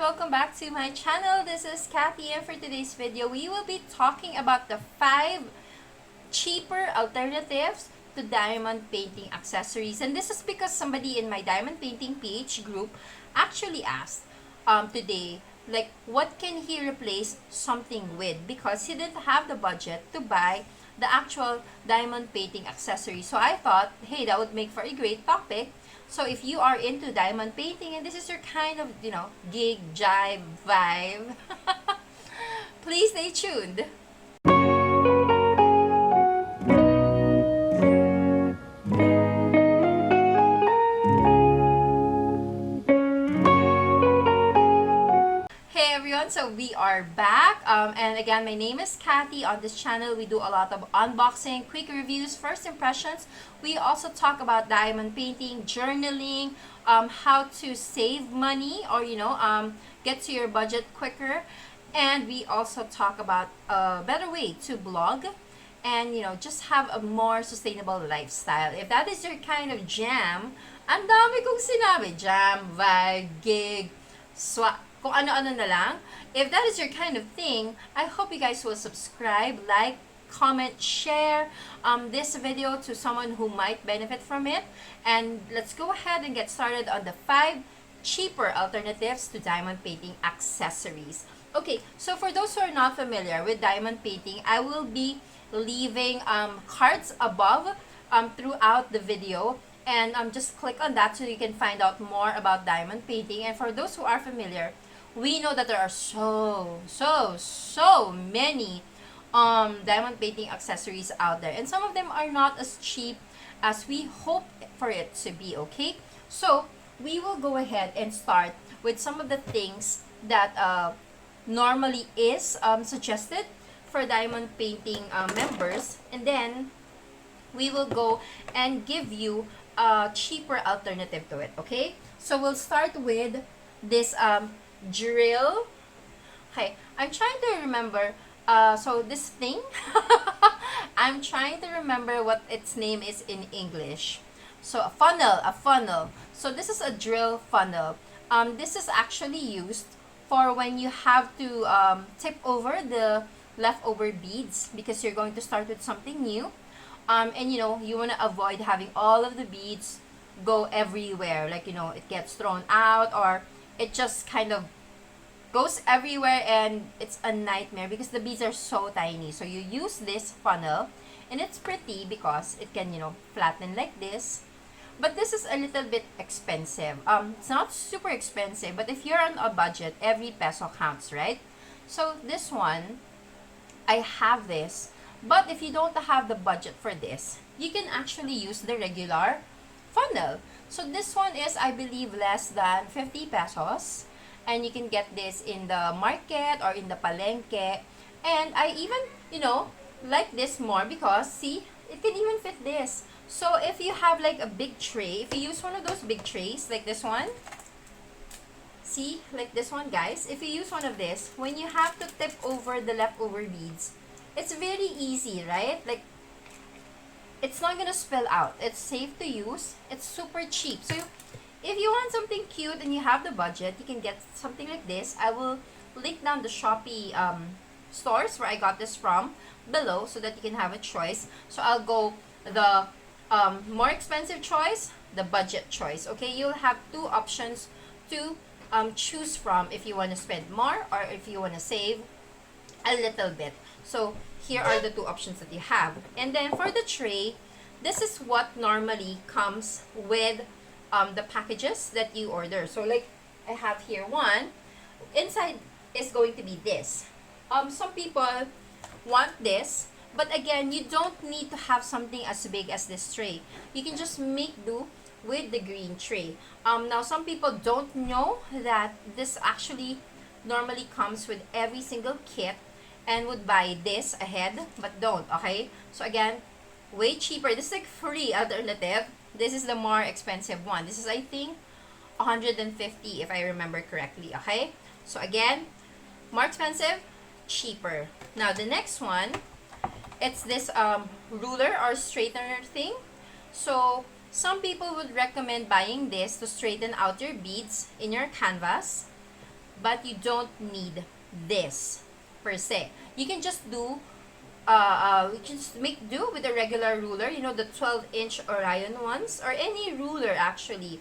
welcome back to my channel. This is Kathy, and for today's video, we will be talking about the 5 cheaper alternatives to diamond painting accessories. And this is because somebody in my diamond painting PH group actually asked today, like, what can he replace something with, because he didn't have the budget to buy the actual diamond painting accessory. So I thought, hey, that would make for a great topic. So if you are into diamond painting and this is your kind of, gig, jive, vibe, please stay tuned. Hey everyone, so we are back. And again, my name is Kathy. On this channel, we do a lot of unboxing, quick reviews, first impressions. We also talk about diamond painting, journaling, how to save money or, get to your budget quicker. And we also talk about a better way to blog and, just have a more sustainable lifestyle. If that is your kind of jam, ang dami kong sinabi. Jam, vibe, gig, swap, kung ano-ano na lang. If that is your kind of thing, I hope you guys will subscribe, like, comment, share this video to someone who might benefit from it. And let's go ahead and get started on the 5 cheaper alternatives to diamond painting accessories. Okay, so for those who are not familiar with diamond painting, I will be leaving cards above throughout the video. And just click on that so you can find out more about diamond painting. And for those who are familiar, we know that there are so many diamond painting accessories out there, and some of them are not as cheap as we hope for it to be. Okay, so we will go ahead and start with some of the things that normally is suggested for diamond painting members, and then we will go and give you a cheaper alternative to it. Okay, so we'll start with this drill. Okay, I'm trying to remember so this thing I'm trying to remember what its name is in English. So a funnel. So this is a drill funnel. This is actually used for when you have to tip over the leftover beads because you're going to start with something new. And you want to avoid having all of the beads go everywhere, like it gets thrown out or it just kind of goes everywhere, and it's a nightmare because the beads are so tiny. So you use this funnel, and it's pretty because it can flatten like this, but this is a little bit expensive. It's not super expensive, but if you're on a budget, every peso counts, right? So this one, I have this, but if you don't have the budget for this, you can actually use the regular funnel. So this one is, I believe, less than 50 pesos. And you can get this in the market or in the palengke. And I even, like this more because, see, it can even fit this. So if you have like a big tray, if you use one of those big trays, like this one, see, like this one, guys, if you use one of this, when you have to tip over the leftover beads, it's very easy, right? Like, it's not gonna spill out. It's safe to use. It's super cheap. So if you want something cute and you have the budget, you can get something like this. I will link down the SHOPEE stores where I got this from below so that you can have a choice. So I'll go the more expensive choice, the budget choice. Okay, you'll have 2 options to choose from if you want to spend more or if you want to save a little bit. So here are the 2 options that you have. And then for the tray, this is what normally comes with the packages that you order. So like I have here one. Inside is going to be this. Some people want this, but again, you don't need to have something as big as this tray. You can just make do with the green tray. Now some people don't know that this actually normally comes with every single kit and would buy this ahead, but don't. Okay, so again, way cheaper. This is like free alternative. This is the more expensive one. This is, I think, 150 if I remember correctly. Okay, so again, more expensive, cheaper. Now the next one, it's this ruler or straightener thing. So some people would recommend buying this to straighten out your beads in your canvas. but you don't need this per se. You can just do we can just make do with a regular ruler, you know, the 12-inch Orion ones, or any ruler actually,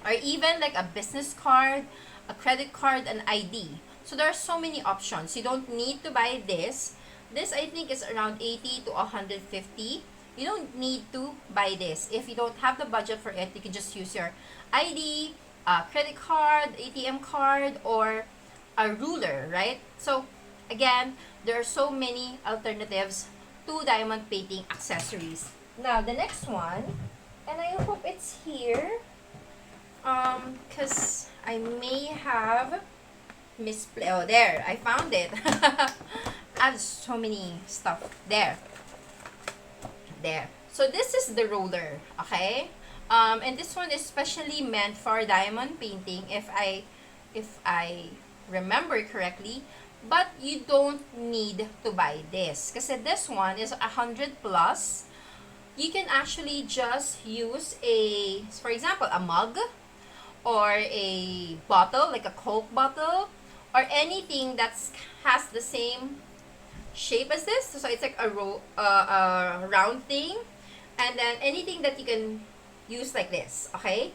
or even like a business card, a credit card, an ID. So there are so many options. You don't need to buy this. This I think is around 80 to 150. You don't need to buy this. If you don't have the budget for it, you can just use your ID, credit card, ATM card, or a ruler, right? So again, there are so many alternatives to diamond painting accessories. Now, the next one, and I hope it's here, because I may have misplaced. Oh, there, I found it. I have so many stuff there. There. So this is the roller, okay? And this one is specially meant for diamond painting, if I remember correctly. But you don't need to buy this, kasi this one is 100 plus. You can actually just use a, for example, a mug, or a bottle, like a Coke bottle, or anything that has the same shape as this. So it's like a round thing, and then anything that you can use like this, okay?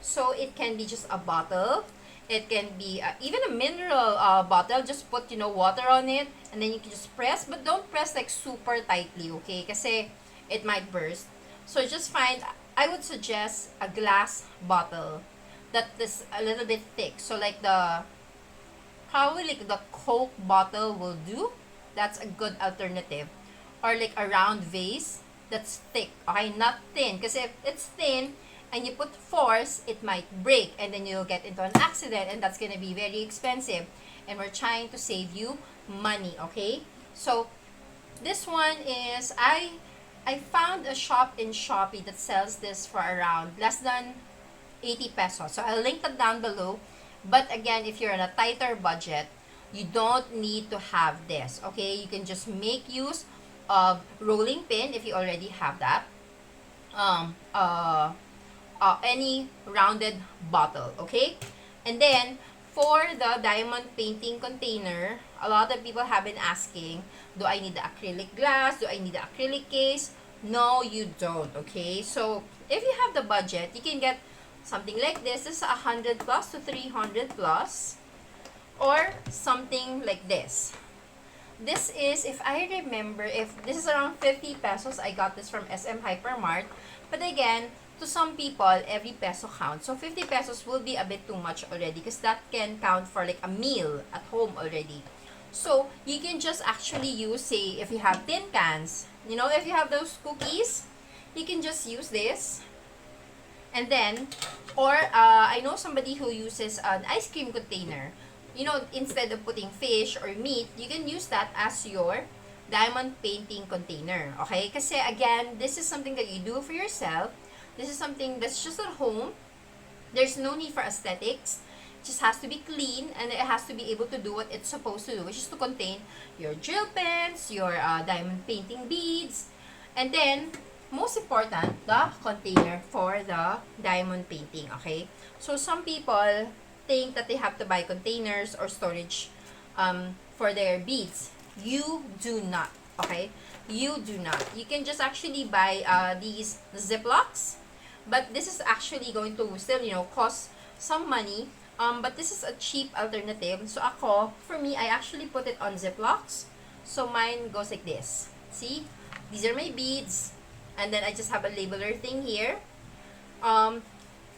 So it can be just a bottle. It can be even a mineral bottle. Just put, you know, water on it, and then you can just press, but don't press like super tightly, okay? Kasi it might burst. So just find, I would suggest a glass bottle that is a little bit thick. So like probably like the Coke bottle will do. That's a good alternative. Or like a round vase that's thick, okay? Not thin. Because if it's thin and you put force, it might break, and then you'll get into an accident, and that's gonna be very expensive. And we're trying to save you money, okay? So this one is, I found a shop in Shopee that sells this for around less than 80 pesos. So I'll link that down below. But again, if you're on a tighter budget, you don't need to have this, okay? You can just make use of rolling pin if you already have that. Any rounded bottle, okay? And then, for the diamond painting container, a lot of people have been asking, do I need the acrylic glass? Do I need the acrylic case? No, you don't, okay? So, if you have the budget, you can get something like this. This is 100 plus to 300 plus. Or something like this. This is, if I remember, if this is around 50 pesos, I got this from SM Hypermart. But again, to some people, every peso counts. So 50 pesos will be a bit too much already, because that can count for like a meal at home already. So you can just actually use, say, if you have tin cans, you know, if you have those cookies, you can just use this. And then, or I know somebody who uses an ice cream container. You know, instead of putting fish or meat, you can use that as your diamond painting container, okay? Kasi again, this is something that you do for yourself. This is something that's just at home. There's no need for aesthetics. It just has to be clean, and it has to be able to do what it's supposed to do, which is to contain your drill pens, your diamond painting beads, and then, most important, the container for the diamond painting, okay? So some people think that they have to buy containers or storage for their beads. You do not, okay? You do not. You can just actually buy these Ziplocs, but this is actually going to still, you know, cost some money. But this is a cheap alternative. So ako, for me, I actually put it on Ziplocs. So mine goes like this. See? These are my beads. And then I just have a labeler thing here.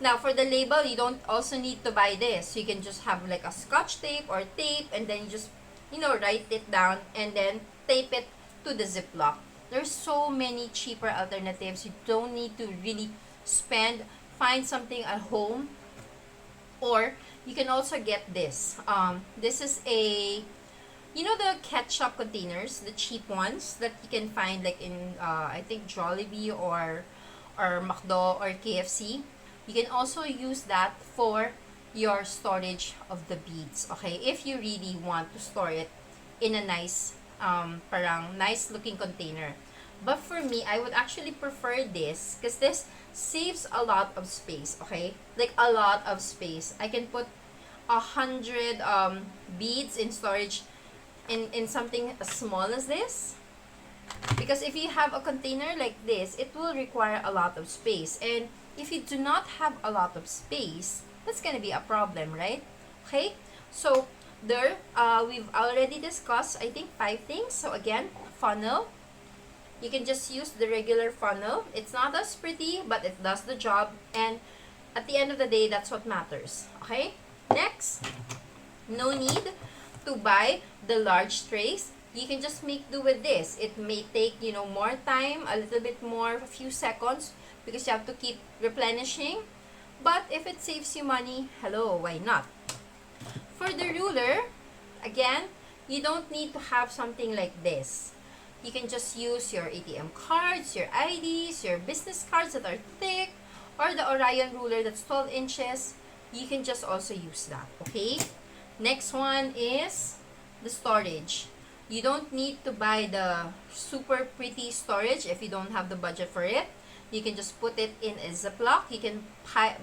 Now, for the label, you don't also need to buy this. You can just have like a scotch tape or tape, and then you just, you know, write it down and then tape it to the Ziploc. There's so many cheaper alternatives. You don't need to really find something at home. Or, you can also get this. This is a, you know, the ketchup containers, the cheap ones that you can find like in, I think, Jollibee or McDo or KFC. You can also use that for your storage of the beads, okay? If you really want to store it in a nice, parang nice looking container. But for me, I would actually prefer this, because this saves a lot of space, okay? Like a lot of space. I can put 100 beads in storage in something as small as this. Because if you have a container like this, it will require a lot of space. And if you do not have a lot of space, that's going to be a problem, right? Okay, so there, we've already discussed, I think, 5 things. So again, funnel. You can just use the regular funnel. It's not as pretty, but it does the job. And at the end of the day, that's what matters. Okay, next, no need to buy the large trays. You can just make do with this. It may take, you know, more time, a little bit more, a few seconds, because you have to keep replenishing. But if it saves you money, hello, why not? For the ruler, again, you don't need to have something like this. You can just use your ATM cards, your IDs, your business cards that are thick, or the Orion ruler that's 12 inches. You can just also use that, okay? Next one is the storage. You don't need to buy the super pretty storage if you don't have the budget for it. You can just put it in a Ziploc. You can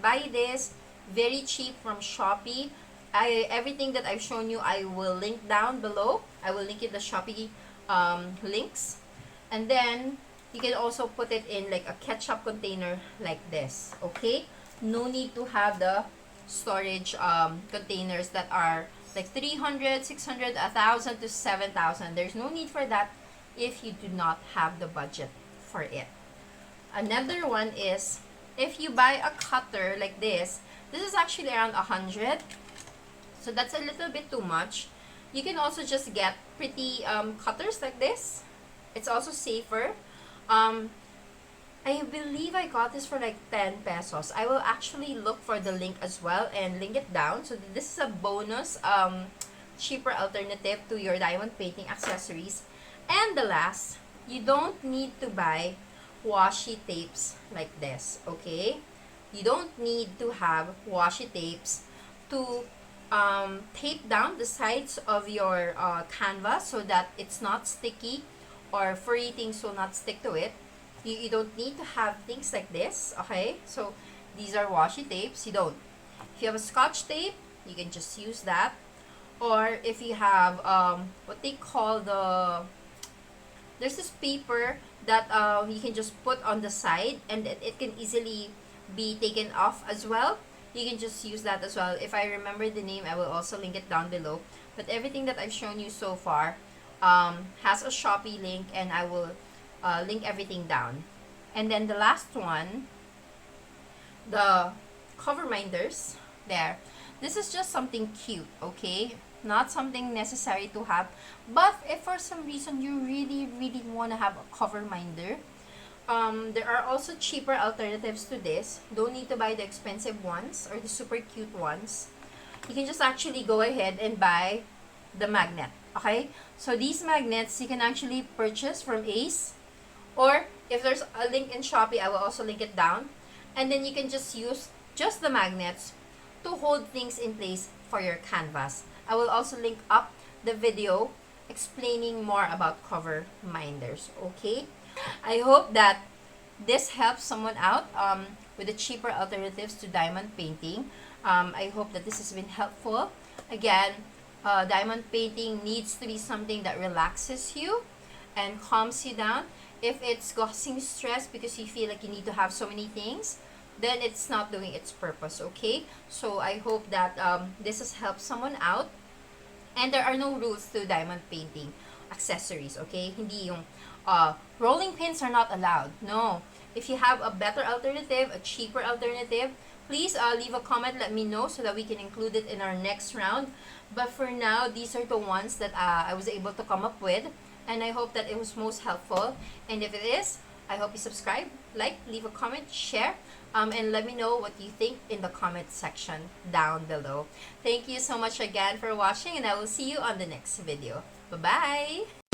buy this very cheap from SHOPEE. Everything that I've shown you, I will link down below. I will link in the SHOPEE links. And then, you can also put it in like a ketchup container like this. Okay? No need to have the storage containers that are like 300, 600, 1,000 to 7,000. There's no need for that if you do not have the budget for it. Another one is, if you buy a cutter like this is actually around 100. So that's a little bit too much. You can also just get pretty cutters like this. It's also safer. I believe I got this for like 10 pesos. I will actually look for the link as well and link it down. So this is a bonus, cheaper alternative to your diamond painting accessories. And the last, you don't need to buy washi tapes like this, okay? You don't need to have washi tapes to tape down the sides of your canvas so that it's not sticky or furry things will not stick to it. You don't need to have things like this, okay? So, these are washi tapes. You don't. If you have a scotch tape, you can just use that. Or if you have what they call there's this paper that you can just put on the side and it can easily be taken off as well. You can just use that as well. If I remember the name, I will also link it down below. But everything that I've shown you so far has a SHOPEE link, and I will link everything down. And then the last one, the cover minders. There. This is just something cute, okay? Not something necessary to have. But if for some reason you really, really want to have a cover minder, there are also cheaper alternatives to this. Don't need to buy the expensive ones or the super cute ones. You can just actually go ahead and buy the magnet, okay? So these magnets you can actually purchase from ASUS, or if there's a link in SHOPEE, I will also link it down. And then you can just use just the magnets to hold things in place for your canvas. I will also link up the video explaining more about cover minders, okay? I hope that this helps someone out with the cheaper alternatives to diamond painting. I hope that this has been helpful. Again, diamond painting needs to be something that relaxes you and calms you down. If it's causing stress because you feel like you need to have so many things, then it's not doing its purpose, okay? So I hope that this has helped someone out. And there are no rules to diamond painting accessories, okay? Hindi yung rolling pins are not allowed. No. If you have a better alternative, a cheaper alternative, please leave a comment, let me know so that we can include it in our next round. But for now, these are the ones that I was able to come up with. And I hope that it was most helpful. And if it is, I hope you subscribe, like, leave a comment, share, and let me know what you think in the comment section down below. Thank you so much again for watching, and I will see you on the next video. Bye-bye!